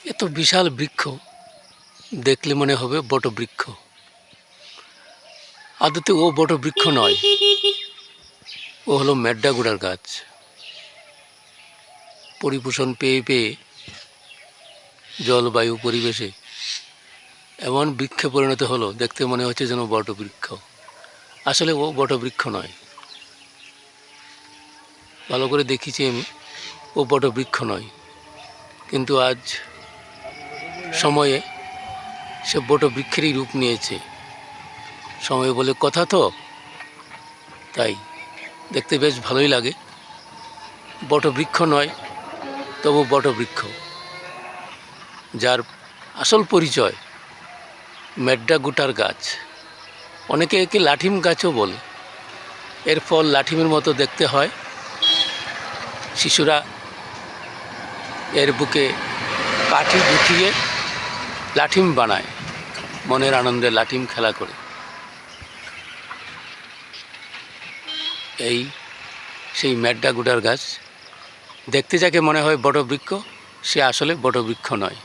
এত বিশাল বৃক্ষ দেখলে মনে হবে বটবৃক্ষ। আদতে ও বটবৃক্ষ নয়, ও হলো মেড্ডাগুড়ার গাছ। পরিপোষণ পেয়ে পেয়ে জলবায়ু পরিবেশে এমন বৃক্ষে পরিণত হলো, দেখতে মনে হচ্ছে যেন বটবৃক্ষ। আসলে ও বটবৃক্ষ নয়। ভালো করে দেখেছি আমি, ও বটবৃক্ষ নয়। কিন্তু আজ সময়ে সে বটবৃক্ষেরই রূপ নিয়েছে। সময় বলে কথা তো, তাই দেখতে বেশ ভালোই লাগে। বটবৃক্ষ নয়, তবু বটবৃক্ষ, যার আসল পরিচয় মেড্ডাগুটার গাছ। অনেকে একে লাঠিম গাছও বলে। এর ফল লাঠিমের মতো দেখতে হয়। শিশুরা এর বুকে কাঠি ঢুকিয়ে লাঠিম বানায়, মনের আনন্দে লাঠিম খেলা করে। এই সেই মেড্ডাগুটার গাছ। দেখতে যাকে মনে হয় বটবৃক্ষ, সে আসলে বটবৃক্ষ নয়।